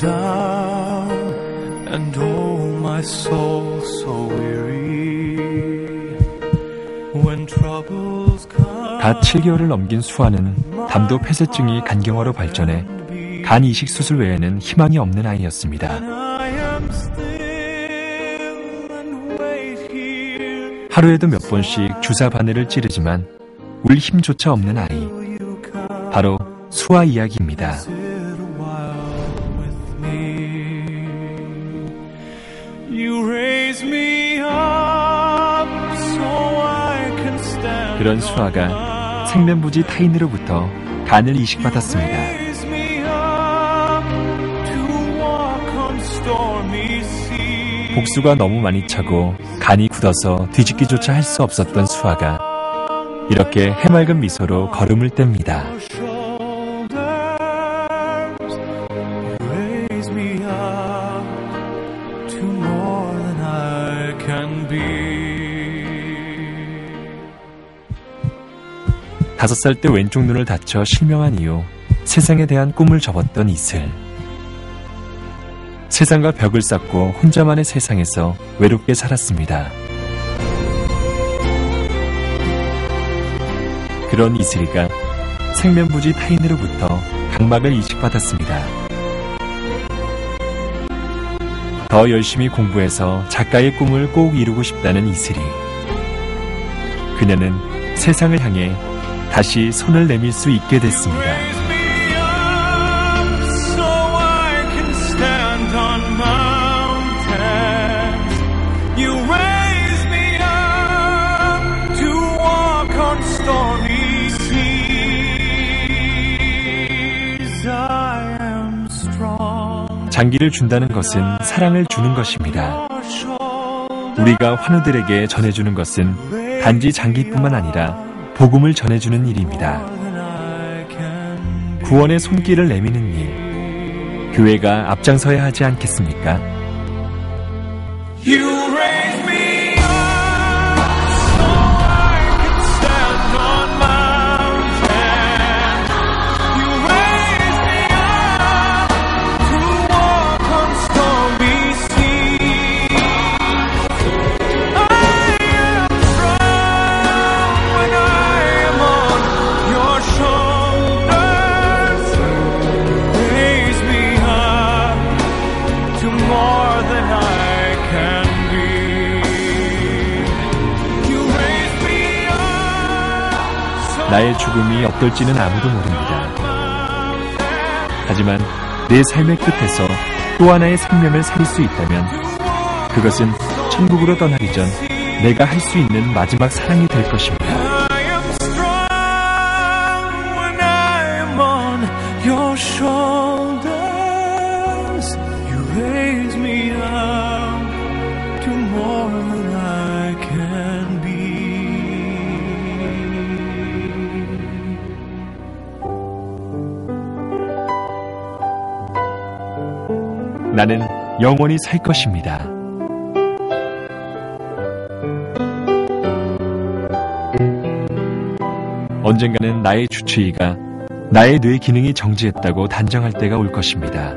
down, and oh my soul so weary. When troubles come. 갓 7개월을 넘긴 수아는 담도 폐쇄증이 간경화로 발전해 간 이식 수술 외에는 희망이 없는 아이였습니다. 하루에도 몇 번씩 주사 바늘을 찌르지만 울 힘조차 없는 아이. 바로 수아 이야기입니다. 그런 수아가 생면부지 타인으로부터 간을 이식받았습니다. 복수가 너무 많이 차고 간이 굳어서 뒤집기조차 할 수 없었던 수아가 이렇게 해맑은 미소로 걸음을 뗍니다. 다섯 살 때 왼쪽 눈을 다쳐 실명한 이후 세상에 대한 꿈을 접었던 이슬. 세상과 벽을 쌓고 혼자만의 세상에서 외롭게 살았습니다. 그런 이슬이가 생면부지 타인으로부터 각막을 이식받았습니다. 더 열심히 공부해서 작가의 꿈을 꼭 이루고 싶다는 이슬이. 그녀는 세상을 향해 다시 손을 내밀 수 있게 됐습니다. 장기를 준다는 것은 사랑을 주는 것입니다. 우리가 환우들에게 전해주는 것은 단지 장기뿐만 아니라 복음을 전해주는 일입니다. 구원의 손길을 내미는 일, 교회가 앞장서야 하지 않겠습니까? 나의 죽음이 어떨지는 아무도 모릅니다. 하지만 내 삶의 끝에서 또 하나의 생명을 살릴 수 있다면 그것은 천국으로 떠나기 전 내가 할 수 있는 마지막 사랑이 될 것입니다. 나는 영원히 살 것입니다. 언젠가는 나의 주치의가 나의 뇌 기능이 정지했다고 단정할 때가 올 것입니다.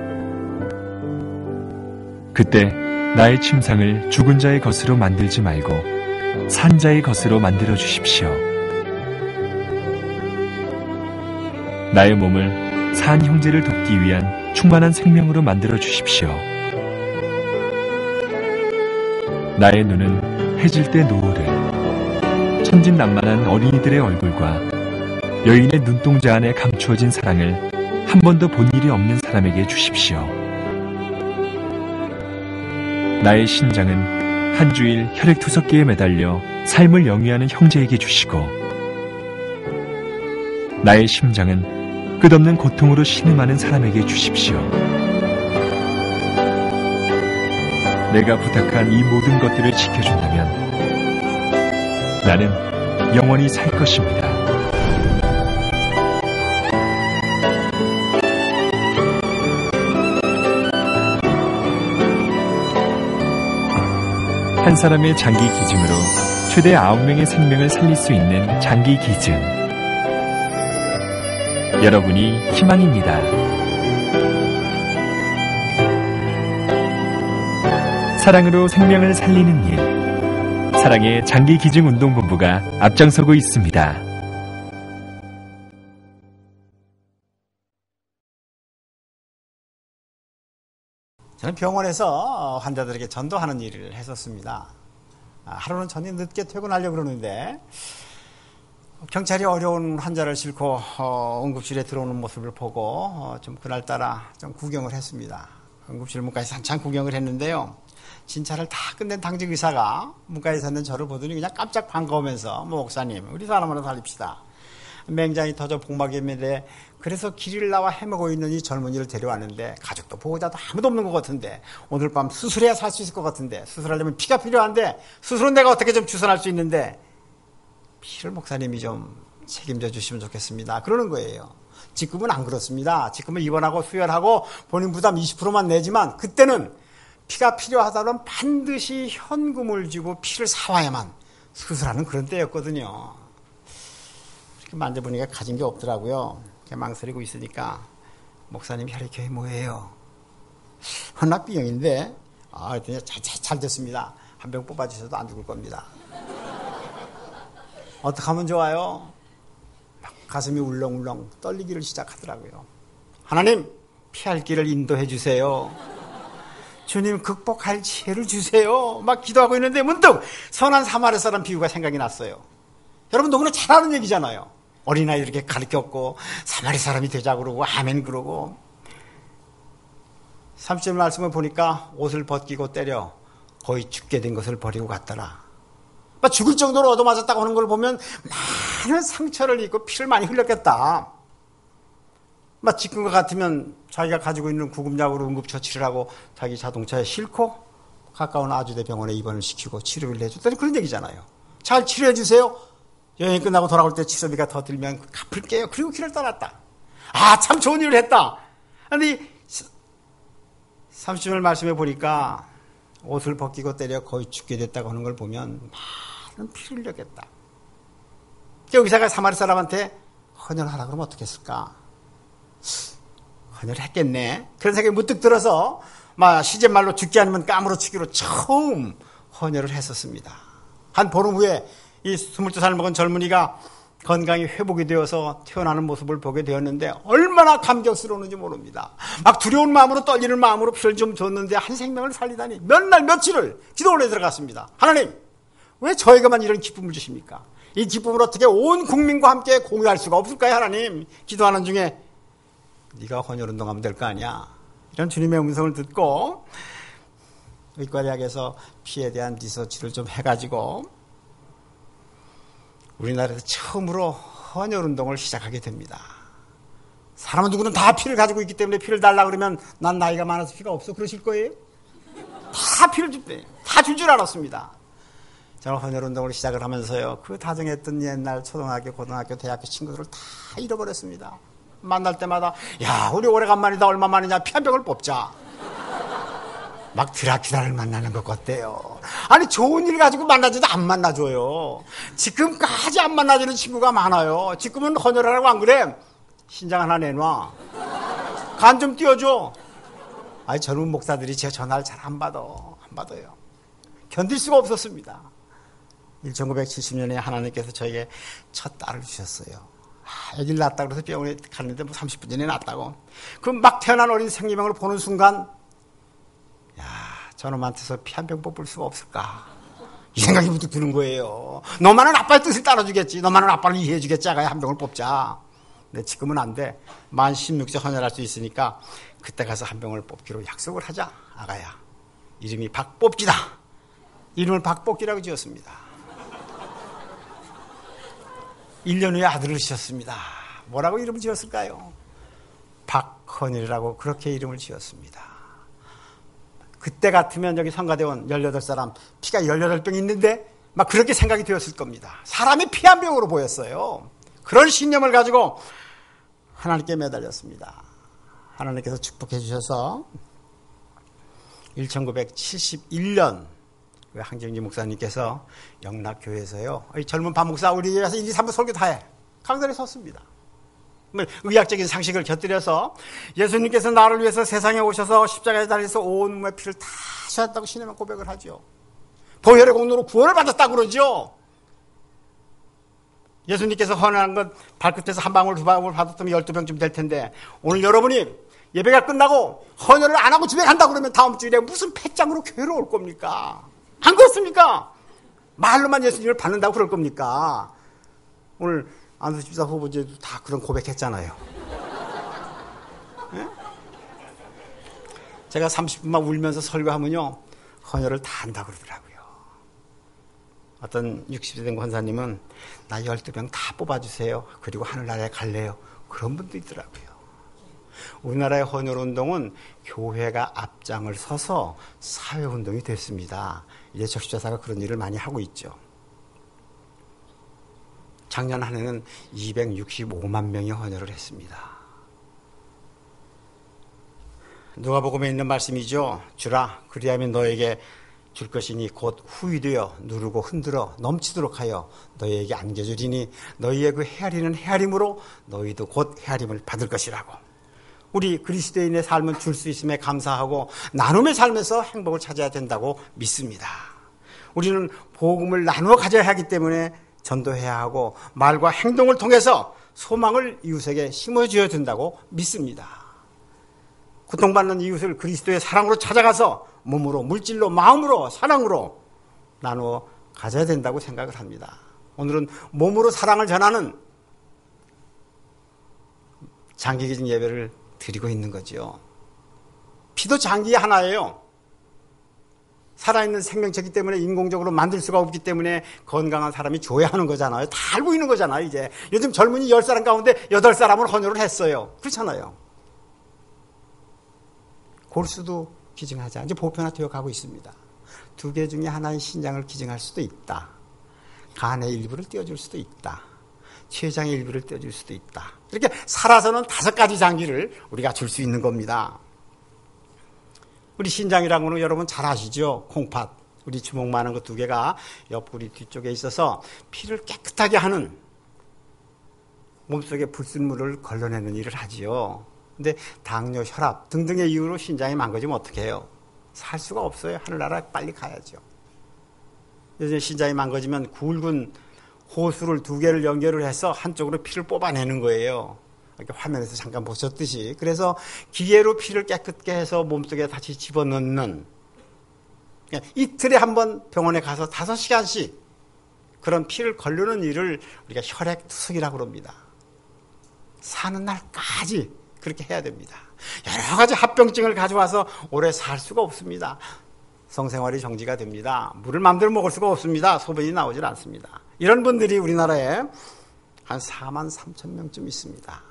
그때 나의 침상을 죽은 자의 것으로 만들지 말고 산 자의 것으로 만들어 주십시오. 나의 몸을 산 형제를 돕기 위한 충만한 생명으로 만들어 주십시오. 나의 눈은 해질 때 노을을, 천진난만한 어린이들의 얼굴과 여인의 눈동자 안에 감추어진 사랑을 한 번도 본 일이 없는 사람에게 주십시오. 나의 신장은 한 주일 혈액투석기에 매달려 삶을 영위하는 형제에게 주시고, 나의 심장은 끝없는 고통으로 신음하는 사람에게 주십시오. 내가 부탁한 이 모든 것들을 지켜준다면 나는 영원히 살 것입니다. 한 사람의 장기 기증으로 최대 9명의 생명을 살릴 수 있는 장기 기증. 여러분이 희망입니다. 사랑으로 생명을 살리는 일, 사랑의 장기기증운동본부가 앞장서고 있습니다. 저는 병원에서 환자들에게 전도하는 일을 했었습니다. 하루는 전이 늦게 퇴근하려고 그러는데 경찰이 어려운 환자를 싣고 응급실에 들어오는 모습을 보고 좀 그날따라 좀 구경을 했습니다. 응급실 문가에서 한참 구경을 했는데요. 진찰을 다 끝낸 당직 의사가 문가에 있는 저를 보더니 그냥 깜짝 반가우면서 목사님 우리 사람 하나 살립시다. 맹장이 터져 복막염인데 그래서 길을 나와 헤매고 있는 이 젊은이를 데려왔는데 가족도 보호자도 아무도 없는 것 같은데 오늘 밤 수술해야 살 수 있을 것 같은데 수술하려면 피가 필요한데 수술은 내가 어떻게 좀 주선할 수 있는데 피를 목사님이 좀 책임져 주시면 좋겠습니다. 그러는 거예요. 지금은 안 그렇습니다. 지금은 입원하고 수혈하고 본인 부담 20%만 내지만 그때는 피가 필요하다면 반드시 현금을 주고 피를 사와야만 수술하는 그런 때였거든요. 이렇게 만져보니까 가진 게 없더라고요. 망설이고 있으니까 목사님 혈액형이 뭐예요? 헌납비형인데 그랬더니 잘 됐습니다. 한 병 뽑아주셔도 안 죽을 겁니다. 어떻게 하면 좋아요? 막 가슴이 울렁울렁 떨리기를 시작하더라고요. 하나님 피할 길을 인도해 주세요. 주님 극복할 지혜를 주세요. 막 기도하고 있는데 문득 선한 사마리 사람 비유가 생각이 났어요. 여러분 너무나 잘 아는 얘기잖아요. 어린아이 이렇게 가르쳤고 사마리 사람이 되자 그러고 아멘 그러고 30절 말씀을 보니까 옷을 벗기고 때려 거의 죽게 된 것을 버리고 갔더라. 막 죽을 정도로 얻어맞았다고 하는 걸 보면 많은 상처를 입고 피를 많이 흘렸겠다. 막 지금과 같으면 자기가 가지고 있는 구급약으로 응급처치를 하고 자기 자동차에 싣고 가까운 아주대 병원에 입원을 시키고 치료를 해줬다는 그런 얘기잖아요. 잘 치료해 주세요. 여행 끝나고 돌아올 때 치료비가 더 들면 갚을게요. 그리고 길을 떠났다. 참 좋은 일을 했다. 아니 30절 말씀해 보니까 옷을 벗기고 때려 거의 죽게 됐다고 하는 걸 보면 많은 피를 흘렸겠다. 의사가 사마리 사람한테 헌혈하라 그러면 어떻게 했을까? 헌혈을 했겠네. 그런 생각이 문득 들어서 시제말로 죽지 않으면 까무러치기로 처음 헌혈을 했었습니다. 한 보름 후에 이 22살 먹은 젊은이가 건강이 회복이 되어서 태어나는 모습을 보게 되었는데 얼마나 감격스러웠는지 모릅니다. 막 두려운 마음으로 떨리는 마음으로 피를 좀 줬는데 한 생명을 살리다니 몇 날 며칠을 기도원에 들어갔습니다. 하나님 왜 저에게만 이런 기쁨을 주십니까? 이 기쁨을 어떻게 온 국민과 함께 공유할 수가 없을까요? 하나님 기도하는 중에 네가 헌혈운동하면 될 거 아니야. 이런 주님의 음성을 듣고 의과대학에서 피에 대한 리서치를 좀 해가지고 우리나라에서 처음으로 헌혈운동을 시작하게 됩니다. 사람 누구는 다 피를 가지고 있기 때문에 피를 달라 그러면 난 나이가 많아서 피가 없어 그러실 거예요? 다 피를 줍대. 다 줄 줄 알았습니다. 저는 헌혈운동을 시작을 하면서요. 그 다정했던 옛날 초등학교, 고등학교, 대학교 친구들을 다 잃어버렸습니다. 만날 때마다 야 우리 오래간만이다 얼마 만이냐 피 한 병을 뽑자. 막 드라큘라를 만나는 것 같대요. 아니 좋은 일 가지고 만나지도 안 만나줘요. 지금까지 안 만나주는 친구가 많아요. 지금은 헌혈하라고 안 그래? 신장 하나 내놔. 간 좀 띄워줘. 아니 젊은 목사들이 제 전화를 잘 안 받아요. 견딜 수가 없었습니다. 1970년에 하나님께서 저에게 첫 딸을 주셨어요. 아기를 낳았다 그래서 병원에 갔는데 30분 전에 낳았다고. 그럼 막 태어난 어린 생리명을 보는 순간 저놈한테서 피 한 병 뽑을 수가 없을까? 이 생각이 문득 드는 거예요. 너만은 아빠의 뜻을 따라주겠지. 너만은 아빠를 이해해주겠지. 아가야 한 병을 뽑자. 근데 지금은 안 돼. 만 16세 헌혈할 수 있으니까 그때 가서 한 병을 뽑기로 약속을 하자. 아가야. 이름이 박뽑기다. 이름을 박뽑기라고 지었습니다. 1년 후에 아들을 지었습니다. 뭐라고 이름을 지었을까요? 박헌일이라고 그렇게 이름을 지었습니다. 그때 같으면 여기 성가대원 18사람 피가 18병 있는데 막 그렇게 생각이 되었을 겁니다. 사람이 피 한 병으로 보였어요. 그런 신념을 가지고 하나님께 매달렸습니다. 하나님께서 축복해 주셔서 1971년 황정지 목사님께서 영락교회에서요. 젊은 반목사 우리 교회에서 1, 2, 3부 설교 다 해. 강단에 섰습니다. 의학적인 상식을 곁들여서 예수님께서 나를 위해서 세상에 오셔서 십자가에 달려서 온 몸의 피를 다 하셨다고 신앙의 고백을 하죠. 보혈의 공로로 구원을 받았다고 그러죠. 예수님께서 헌한 것 발끝에서 한 방울 두 방울 받았으면 12병쯤 될 텐데 오늘 여러분이 예배가 끝나고 헌혈을 안 하고 집에 간다고 그러면 다음 주일에 무슨 패장으로 교회로 올 겁니까? 안 그렇습니까? 말로만 예수님을 받는다고 그럴 겁니까? 오늘 안수 집사 후보제도 다 그런 고백했잖아요. 네? 제가 30분만 울면서 설교하면요 헌혈을 다 한다고 그러더라고요. 어떤 60세 된 권사님은 나 12병 다 뽑아주세요. 그리고 하늘나라에 갈래요. 그런 분도 있더라고요. 우리나라의 헌혈운동은 교회가 앞장을 서서 사회운동이 됐습니다. 이제 적십자사가 그런 일을 많이 하고 있죠. 작년 한 해는 265만 명이 헌혈을 했습니다. 누가복음에 있는 말씀이죠. 주라 그리하면 너에게 줄 것이니 곧 후이되어 누르고 흔들어 넘치도록 하여 너희에게 안겨주리니 너희의 그 헤아리는 헤아림으로 너희도 곧 헤아림을 받을 것이라고. 우리 그리스도인의 삶은 줄 수 있음에 감사하고 나눔의 삶에서 행복을 찾아야 된다고 믿습니다. 우리는 복음을 나누어 가져야 하기 때문에 전도해야 하고 말과 행동을 통해서 소망을 이웃에게 심어줘야 된다고 믿습니다. 고통받는 이웃을 그리스도의 사랑으로 찾아가서 몸으로, 물질로, 마음으로, 사랑으로 나누어 가져야 된다고 생각을 합니다. 오늘은 몸으로 사랑을 전하는 장기기증 예배를 드리고 있는 거죠. 피도 장기 하나예요. 살아있는 생명체이기 때문에 인공적으로 만들 수가 없기 때문에 건강한 사람이 줘야 하는 거잖아요. 다 알고 있는 거잖아요. 이제 요즘 젊은이 10사람 가운데 8사람은 헌혈을 했어요. 그렇잖아요. 골수도 기증하자. 이제 보편화되어 가고 있습니다. 2개 중에 하나의 신장을 기증할 수도 있다. 간의 일부를 떼어줄 수도 있다. 췌장의 일부를 떼어줄 수도 있다. 이렇게 살아서는 5가지 장기를 우리가 줄 수 있는 겁니다. 우리 신장이라는 거는 여러분 잘 아시죠? 콩팥. 우리 주먹만한 거 2개가 옆구리 뒤쪽에 있어서 피를 깨끗하게 하는 몸속에 불순물을 걸러내는 일을 하지요. 근데 당뇨, 혈압 등등의 이유로 신장이 망가지면 어떻게 해요? 살 수가 없어요. 하늘나라 빨리 가야죠. 요즘 신장이 망가지면 굵은 호수를 2개를 연결을 해서 한쪽으로 피를 뽑아내는 거예요. 이렇게 화면에서 잠깐 보셨듯이. 그래서 기계로 피를 깨끗게 해서 몸속에 다시 집어넣는, 이틀에 한 번 병원에 가서 5시간씩 그런 피를 걸르는 일을 우리가 혈액투석이라고 합니다. 사는 날까지 그렇게 해야 됩니다. 여러 가지 합병증을 가져와서 오래 살 수가 없습니다. 성생활이 정지가 됩니다. 물을 마음대로 먹을 수가 없습니다. 소변이 나오질 않습니다. 이런 분들이 우리나라에 한 4만 3천 명쯤 있습니다.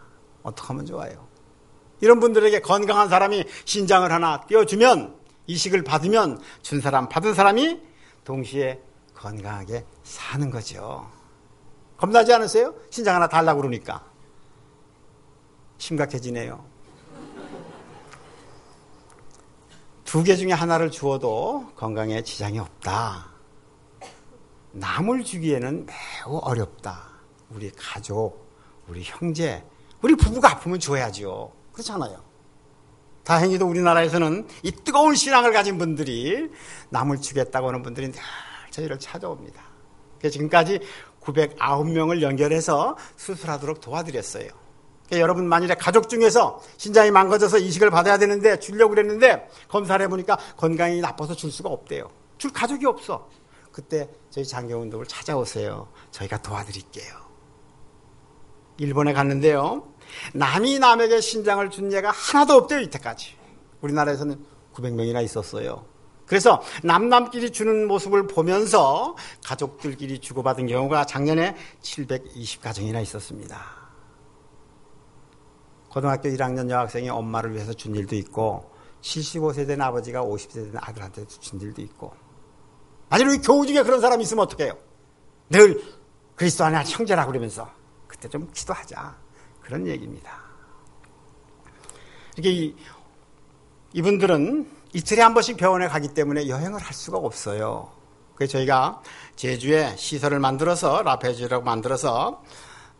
어떻게 하면 좋아요? 이런 분들에게 건강한 사람이 신장을 하나 띄워주면, 이식을 받으면 준 사람, 받은 사람이 동시에 건강하게 사는 거죠. 겁나지 않으세요? 신장 하나 달라고 그러니까. 심각해지네요. 2개 중에 하나를 주어도 건강에 지장이 없다. 남을 주기에는 매우 어렵다. 우리 가족, 우리 형제, 우리 부부가 아프면 줘야죠. 그렇잖아요. 다행히도 우리나라에서는 이 뜨거운 신앙을 가진 분들이 남을 주겠다고 하는 분들이 늘 저희를 찾아옵니다. 그래서 지금까지 909명을 연결해서 수술하도록 도와드렸어요. 그러니까 여러분 만일에 가족 중에서 신장이 망가져서 이식을 받아야 되는데 주려고 그랬는데 검사를 해보니까 건강이 나빠서 줄 수가 없대요. 줄 가족이 없어. 그때 저희 장기운동을 찾아오세요. 저희가 도와드릴게요. 일본에 갔는데요. 남이 남에게 신장을 준 예가 하나도 없대요. 이때까지. 우리나라에서는 900명이나 있었어요. 그래서 남끼리 주는 모습을 보면서 가족들끼리 주고받은 경우가 작년에 720가정이나 있었습니다. 고등학교 1학년 여학생이 엄마를 위해서 준 일도 있고 75세 된 아버지가 50세 된 아들한테 준 일도 있고. 만약에 교우 중에 그런 사람이 있으면 어떡해요? 늘 그리스도 안에 형제라고 그러면서 그때 좀 기도하자. 그런 얘기입니다. 이렇게 이분들은 이틀에 한 번씩 병원에 가기 때문에 여행을 할 수가 없어요. 그래서 저희가 제주에 시설을 만들어서 라페즈라고 만들어서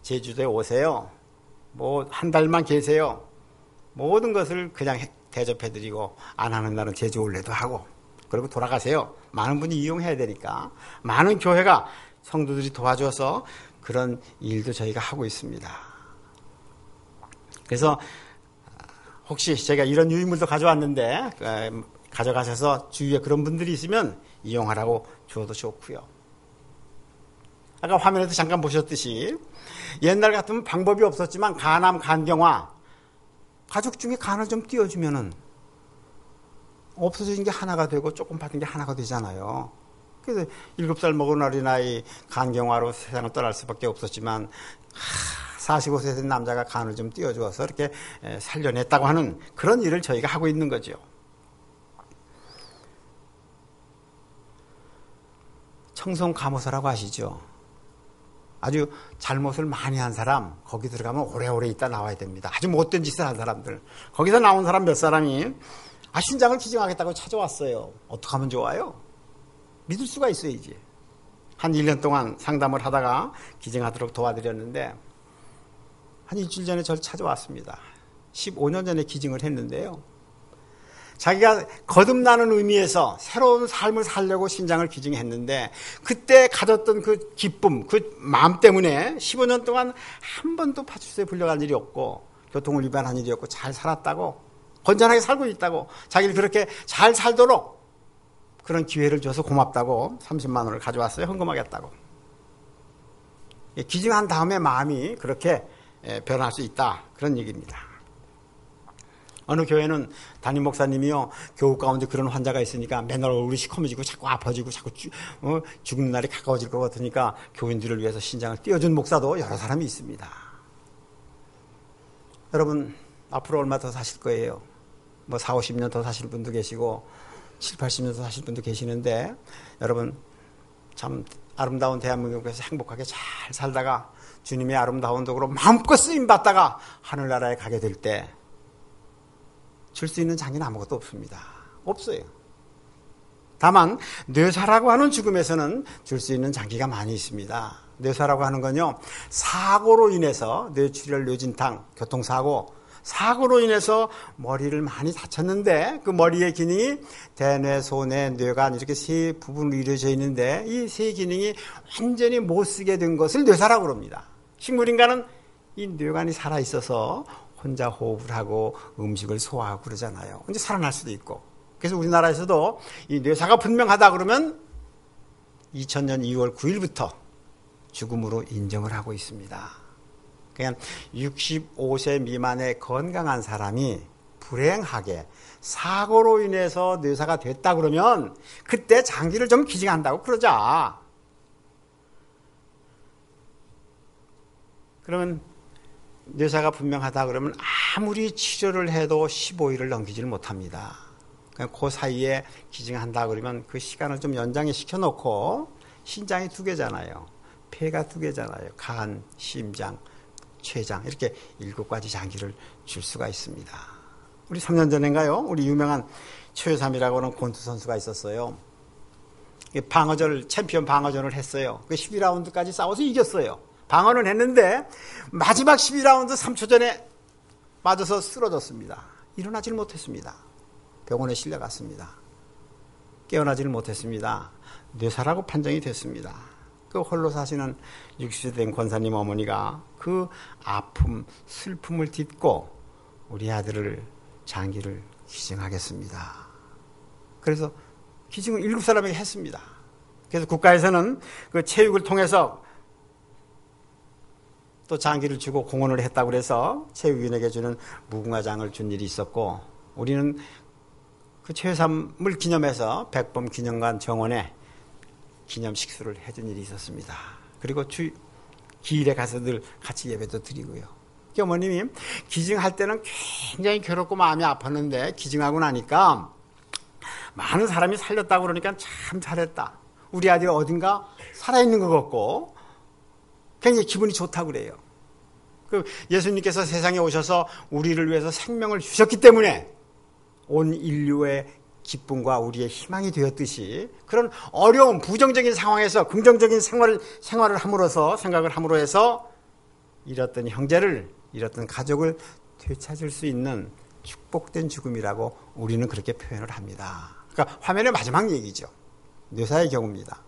제주도에 오세요. 뭐 한 달만 계세요. 모든 것을 그냥 대접해드리고 안 하는 날은 제주 올레도 하고 그리고 돌아가세요. 많은 분이 이용해야 되니까 많은 교회가 성도들이 도와줘서 그런 일도 저희가 하고 있습니다. 그래서 혹시 제가 이런 유인물도 가져왔는데 가져가셔서 주위에 그런 분들이 있으면 이용하라고 주어도 좋고요. 아까 화면에도 잠깐 보셨듯이 옛날 같으면 방법이 없었지만 간암, 간경화 가족 중에 간을 좀 띄워주면은 없어진 게 하나가 되고 조금 받은 게 하나가 되잖아요. 그래서 7살 먹은 어린아이 간경화로 세상을 떠날 수밖에 없었지만 45세 된 남자가 간을 좀 띄워주어서 이렇게 살려냈다고 하는 그런 일을 저희가 하고 있는 거죠. 청송감호사라고 아시죠? 아주 잘못을 많이 한 사람 거기 들어가면 오래오래 있다 나와야 됩니다. 아주 못된 짓을 한 사람들 거기서 나온 사람 몇 사람이 신장을 기증하겠다고 찾아왔어요. 어떻게 하면 좋아요? 믿을 수가 있어야지. 한 1년 동안 상담을 하다가 기증하도록 도와드렸는데 한 일주일 전에 저를 찾아왔습니다. 15년 전에 기증을 했는데요. 자기가 거듭나는 의미에서 새로운 삶을 살려고 신장을 기증했는데 그때 가졌던 그 기쁨, 그 마음 때문에 15년 동안 한 번도 파출소에 불려간 일이 없고 교통을 위반한 일이 없고 잘 살았다고 건전하게 살고 있다고 자기를 그렇게 잘 살도록 그런 기회를 줘서 고맙다고 30만 원을 가져왔어요. 헌금하겠다고. 기증한 다음에 마음이 그렇게 변할 수 있다. 그런 얘기입니다. 어느 교회는 담임 목사님이요. 교우 가운데 그런 환자가 있으니까 맨날 얼굴이 시커매지고 자꾸 아파지고 자꾸 죽는 날이 가까워질 것 같으니까 교인들을 위해서 신장을 띄워준 목사도 여러 사람이 있습니다. 여러분 앞으로 얼마 더 사실 거예요. 뭐 4, 50년 더 사실 분도 계시고 7, 80년 더 사실 분도 계시는데 여러분 참 아름다운 대한민국에서 행복하게 잘 살다가 주님의 아름다운 덕으로 마음껏 쓰임받다가 하늘나라에 가게 될 때 줄 수 있는 장기는 아무것도 없습니다. 없어요. 다만 뇌사라고 하는 죽음에서는 줄 수 있는 장기가 많이 있습니다. 뇌사라고 하는 건요. 사고로 인해서 뇌출혈, 뇌진탕, 교통사고 사고로 인해서 머리를 많이 다쳤는데 그 머리의 기능이 대뇌, 소뇌, 뇌간 이렇게 세 부분으로 이루어져 있는데 이 세 기능이 완전히 못 쓰게 된 것을 뇌사라고 합니다. 식물인간은 이 뇌간이 살아있어서 혼자 호흡을 하고 음식을 소화하고 그러잖아요. 이제 살아날 수도 있고. 그래서 우리나라에서도 이 뇌사가 분명하다 그러면 2000년 2월 9일부터 죽음으로 인정을 하고 있습니다. 그냥 65세 미만의 건강한 사람이 불행하게 사고로 인해서 뇌사가 됐다 그러면 그때 장기를 좀 기증한다고 그러자. 그러면 뇌사가 분명하다 그러면 아무리 치료를 해도 15일을 넘기지를 못합니다. 그 사이에 기증한다 그러면 그 시간을 좀 연장해 시켜놓고 신장이 2개잖아요. 폐가 2개잖아요. 간, 심장, 췌장 이렇게 7가지 장기를 줄 수가 있습니다. 우리 3년 전인가요? 우리 유명한 최효삼이라고 하는 권투 선수가 있었어요. 방어전 챔피언 방어전을 했어요. 그 12라운드까지 싸워서 이겼어요. 방어는 했는데 마지막 12라운드 3초 전에 맞아서 쓰러졌습니다. 일어나지를 못했습니다. 병원에 실려갔습니다. 깨어나지를 못했습니다. 뇌사라고 판정이 됐습니다. 그 홀로 사시는 60세 된 권사님 어머니가 그 아픔, 슬픔을 딛고 우리 아들을 장기를 기증하겠습니다. 그래서 기증을 7사람에게 했습니다. 그래서 국가에서는 그 체육을 통해서 또 장기를 주고 공헌을 했다고 그래서 체육인에게 주는 무궁화장을 준 일이 있었고 우리는 그 최삼을 기념해서 백범 기념관 정원에 기념 식수를 해준 일이 있었습니다. 그리고 기일에 가서 늘 같이 예배도 드리고요. 어머님이 기증할 때는 굉장히 괴롭고 마음이 아팠는데 기증하고 나니까 많은 사람이 살렸다고 그러니까 참 잘했다. 우리 아들이 어딘가 살아있는 것 같고 굉장히 기분이 좋다고 그래요. 그 예수님께서 세상에 오셔서 우리를 위해서 생명을 주셨기 때문에 온 인류의 기쁨과 우리의 희망이 되었듯이 그런 어려운 부정적인 상황에서 긍정적인 생활을 함으로써 생각을 함으로 해서 잃었던 형제를 잃었던 가족을 되찾을 수 있는 축복된 죽음이라고 우리는 그렇게 표현을 합니다. 그러니까 화면의 마지막 얘기죠. 뇌사의 경우입니다.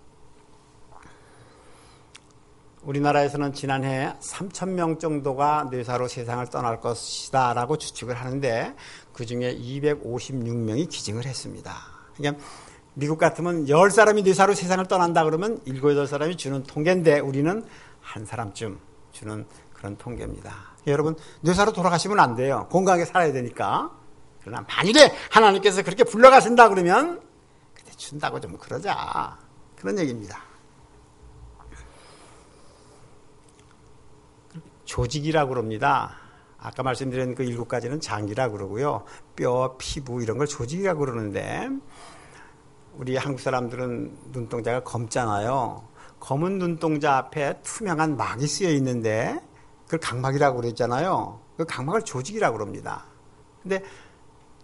우리나라에서는 지난해 3,000명 정도가 뇌사로 세상을 떠날 것이다 라고 추측을 하는데 그중에 256명이 기증을 했습니다. 그러니까 미국 같으면 10사람이 뇌사로 세상을 떠난다 그러면 7, 8사람이 주는 통계인데 우리는 한 사람쯤 주는 그런 통계입니다. 여러분, 뇌사로 돌아가시면 안 돼요. 건강하게 살아야 되니까. 그러나 만일에 하나님께서 그렇게 불러가신다 그러면 그때 준다고 좀 그러자. 그런 얘기입니다. 조직이라고 그럽니다. 아까 말씀드린 그 7가지는 장기라고 그러고요. 뼈, 피부 이런 걸 조직이라고 그러는데 우리 한국 사람들은 눈동자가 검잖아요. 검은 눈동자 앞에 투명한 막이 쓰여 있는데 그걸 각막이라고 그랬잖아요. 그 각막을 조직이라고 그럽니다. 근데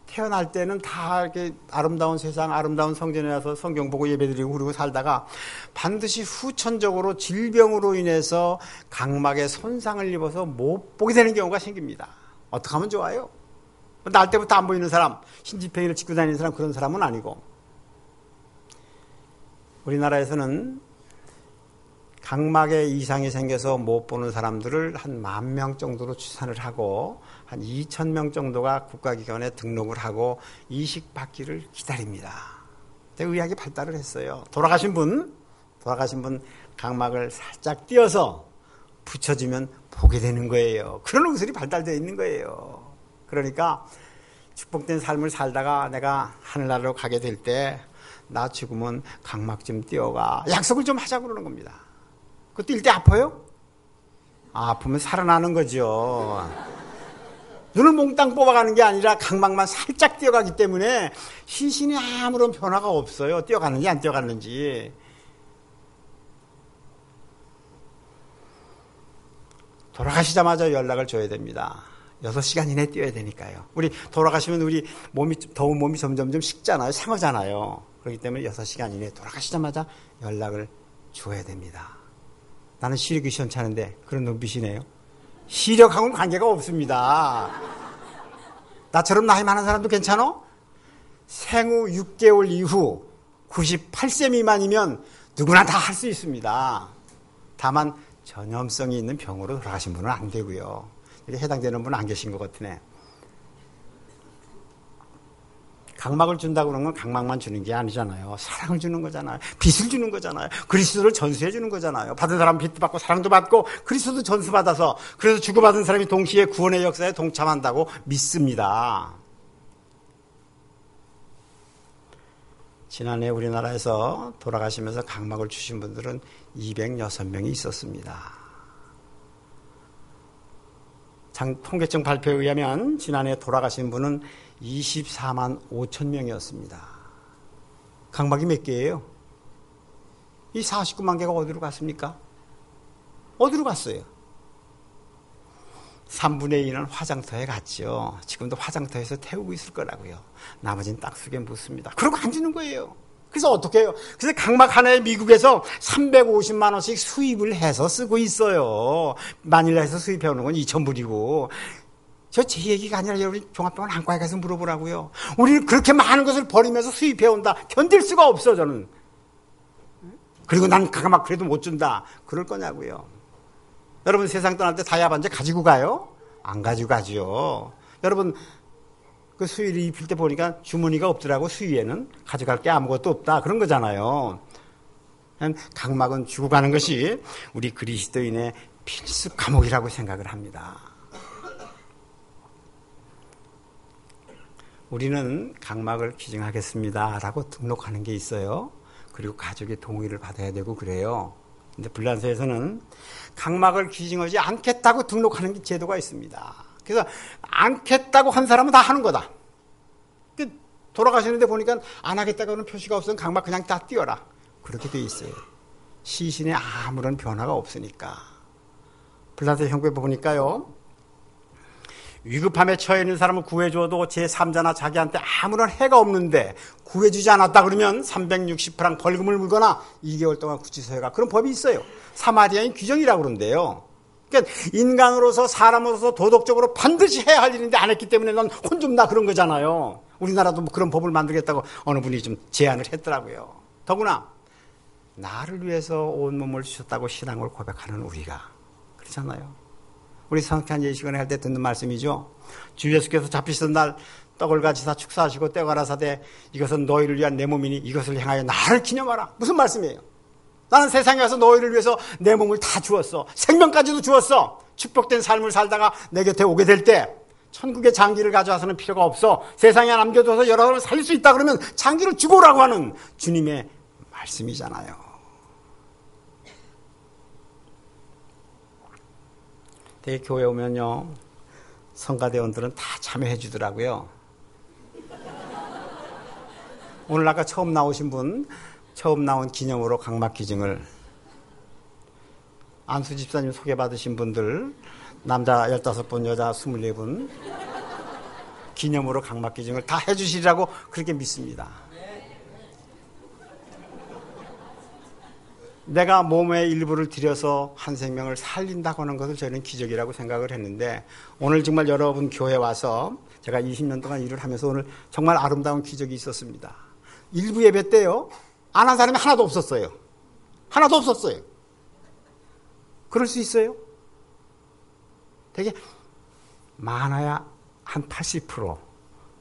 태어날 때는 다 이렇게 아름다운 세상, 아름다운 성전에 와서 성경 보고 예배드리고 그러고 살다가 반드시 후천적으로 질병으로 인해서 각막에 손상을 입어서 못 보게 되는 경우가 생깁니다. 어떻게 하면 좋아요? 날 때부터 안 보이는 사람, 흰지팡이를 짚고 다니는 사람, 그런 사람은 아니고. 우리나라에서는 각막에 이상이 생겨서 못 보는 사람들을 한 10,000명 정도로 추산을 하고 한 2,000명 정도가 국가기관에 등록을 하고 이식 받기를 기다립니다. 의학이 발달을 했어요. 돌아가신 분 각막을 살짝 띄어서 붙여주면 보게 되는 거예요. 그런 의술이 발달되어 있는 거예요. 그러니까 축복된 삶을 살다가 내가 하늘나라로 가게 될 때 나 죽으면 각막 좀 띄어가 약속을 좀 하자고 그러는 겁니다. 그 뛸 때 아파요? 아프면 살아나는 거죠. 눈을 몽땅 뽑아가는 게 아니라 각막만 살짝 띄어가기 때문에 시신이 아무런 변화가 없어요. 띄어갔는지 안 띄어갔는지. 돌아가시자마자 연락을 줘야 됩니다. 6시간 이내에 띄어야 되니까요. 우리 돌아가시면 우리 더운 몸이 점점 식잖아요. 상하잖아요. 그렇기 때문에 6시간 이내에 돌아가시자마자 연락을 줘야 됩니다. 나는 시력이 시원찮은데 그런 눈빛이네요. 시력하고는 관계가 없습니다. 나처럼 나이 많은 사람도 괜찮아? 생후 6개월 이후 98세 미만이면 누구나 다 할 수 있습니다. 다만 전염성이 있는 병으로 돌아가신 분은 안 되고요. 이게 해당되는 분은 안 계신 것 같으네. 각막을 준다고 그러는 건 각막만 주는 게 아니잖아요. 사랑을 주는 거잖아요. 빚을 주는 거잖아요. 그리스도를 전수해 주는 거잖아요. 받은 사람 빚도 받고 사랑도 받고 그리스도도 전수받아서 그래서 주고받은 사람이 동시에 구원의 역사에 동참한다고 믿습니다. 지난해 우리나라에서 돌아가시면서 각막을 주신 분들은 206명이 있었습니다. 통계청 발표에 의하면 지난해 돌아가신 분은 24만 5천 명이었습니다. 각막이 몇 개예요? 이 49만 개가 어디로 갔습니까? 어디로 갔어요? 3분의 2는 화장터에 갔죠. 지금도 화장터에서 태우고 있을 거라고요. 나머지는 땅속에 묻습니다. 그러고 안 주는 거예요. 그래서 어떻게 해요? 그래서 각막 하나에 미국에서 350만 원씩 수입을 해서 쓰고 있어요. 마닐라에서 수입해오는 건 2,000불이고. 저 제 얘기가 아니라 여러분 종합병원 안과에 가서 물어보라고요. 우리는 그렇게 많은 것을 버리면서 수입해온다. 견딜 수가 없어 저는. 그리고 난 각막 그래도 못 준다. 그럴 거냐고요. 여러분 세상 떠날 때 다이아 반지 가지고 가요? 안 가지고 가죠. 여러분 그 수의를 입힐 때 보니까 주머니가 없더라고. 수의에는 가져갈 게 아무것도 없다 그런 거잖아요. 각막은 주고 가는 것이 우리 그리스도인의 필수 과목이라고 생각을 합니다. 우리는 각막을 기증하겠습니다 라고 등록하는 게 있어요. 그리고 가족의 동의를 받아야 되고 그래요. 근데 불란서에서는 각막을 기증하지 않겠다고 등록하는 제도가 있습니다. 그래서 않겠다고 한 사람은 다 하는 거다. 돌아가시는데 보니까 안 하겠다고 하는 표시가 없으면 각막 그냥 다 띄워라. 그렇게 돼 있어요. 시신에 아무런 변화가 없으니까. 불란서 형법에 보니까요. 위급함에 처해 있는 사람을 구해줘도 제3자나 자기한테 아무런 해가 없는데 구해주지 않았다 그러면 360프랑 벌금을 물거나 2개월 동안 구치소에 가. 그런 법이 있어요. 사마리아인 규정이라고 그러는데요. 그러니까 인간으로서 사람으로서 도덕적으로 반드시 해야 할 일인데 안 했기 때문에 넌 혼 좀 나 그런 거잖아요. 우리나라도 뭐 그런 법을 만들겠다고 어느 분이 좀 제안을 했더라고요. 더구나 나를 위해서 온몸을 주셨다고 신앙을 고백하는 우리가 그렇잖아요. 우리 성탄 예식을 할 때 듣는 말씀이죠. 주 예수께서 잡히시던 날 떡을 가지사 축사하시고 떼가라사대 이것은 너희를 위한 내 몸이니 이것을 행하여 나를 기념하라. 무슨 말씀이에요? 나는 세상에 와서 너희를 위해서 내 몸을 다 주었어. 생명까지도 주었어. 축복된 삶을 살다가 내 곁에 오게 될 때 천국의 장기를 가져와서는 필요가 없어. 세상에 남겨둬서 여러 사람을 살릴 수 있다 그러면 장기를 주고 오라고 하는 주님의 말씀이잖아요. 되게 교회 오면요 성가대원들은 다 참여해 주더라고요. 오늘 아까 처음 나오신 분 처음 나온 기념으로 각막기증을 안수 집사님 소개받으신 분들 남자 15분 여자 24분 기념으로 각막기증을 다 해주시리라고 그렇게 믿습니다. 내가 몸의 일부를 들여서 한 생명을 살린다고 하는 것을 저희는 기적이라고 생각을 했는데 오늘 정말 여러분 교회에 와서 제가 20년 동안 일을 하면서 오늘 정말 아름다운 기적이 있었습니다. 일부 예배 때요 안 한 사람이 하나도 없었어요. 하나도 없었어요. 그럴 수 있어요? 되게 많아야 한 80%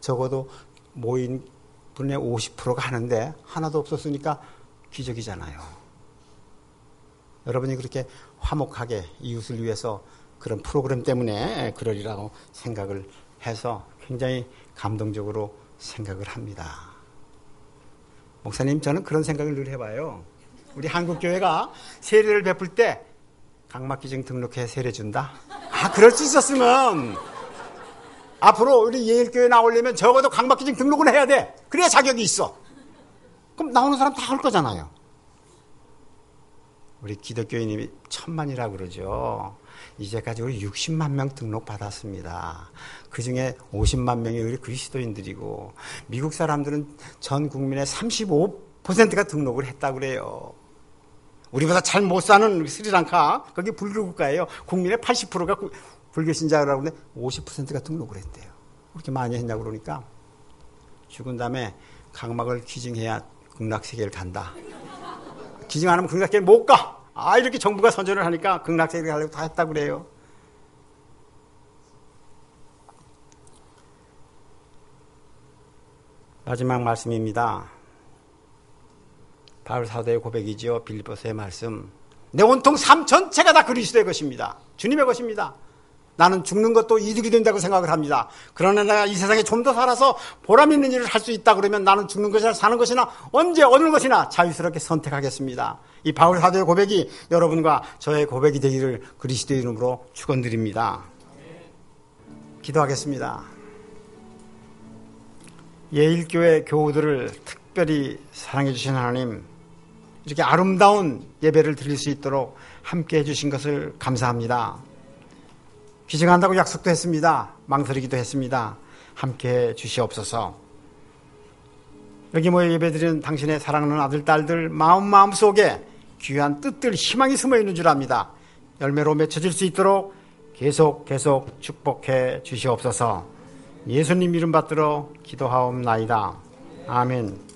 적어도 모인 분의 50%가 하는데 하나도 없었으니까 기적이잖아요. 여러분이 그렇게 화목하게 이웃을 위해서 그런 프로그램 때문에 그러리라고 생각을 해서 굉장히 감동적으로 생각을 합니다. 목사님, 저는 그런 생각을 늘 해봐요. 우리 한국교회가 세례를 베풀 때 각막기증 등록해 세례 준다? 아, 그럴 수 있었으면 앞으로 우리 예일교회 나오려면 적어도 각막기증 등록은 해야 돼. 그래야 자격이 있어. 그럼 나오는 사람 다 할 거잖아요. 우리 기독교인이 1000만이라고 그러죠. 이제까지 우리 60만 명 등록 받았습니다. 그 중에 50만 명이 우리 그리스도인들이고 미국 사람들은 전 국민의 35%가 등록을 했다고 그래요. 우리보다 잘 못 사는 스리랑카, 거기 불교 국가예요. 국민의 80%가 불교 신자라고 하는데 50%가 등록을 했대요. 그렇게 많이 했냐고 그러니까 죽은 다음에 각막을 기증해야 극락세계를 간다. 기증 안 하면 극락세계를 못 가. 아, 이렇게 정부가 선전을 하니까 극락세계를 가려고 다 했다고 그래요. 마지막 말씀입니다. 바울 사도의 고백이지요. 빌립보서의 말씀. 내 온통 삶 전체가 다 그리스도의 것입니다. 주님의 것입니다. 나는 죽는 것도 이득이 된다고 생각을 합니다. 그러나 내가 이 세상에 좀 더 살아서 보람 있는 일을 할 수 있다 그러면 나는 죽는 것이나 사는 것이나 언제 어느 것이나 자유스럽게 선택하겠습니다. 이 바울 사도의 고백이 여러분과 저의 고백이 되기를 그리스도의 이름으로 축원드립니다. 기도하겠습니다. 예일교회 교우들을 특별히 사랑해 주신 하나님, 이렇게 아름다운 예배를 드릴 수 있도록 함께 해주신 것을 감사합니다. 기증한다고 약속도 했습니다. 망설이기도 했습니다. 함께 주시옵소서. 여기 모여 예배드리는 당신의 사랑하는 아들, 딸들 마음속에 귀한 뜻들, 희망이 숨어있는 줄 압니다. 열매로 맺혀질 수 있도록 계속 축복해 주시옵소서. 예수님 이름 받들어 기도하옵나이다. 아멘.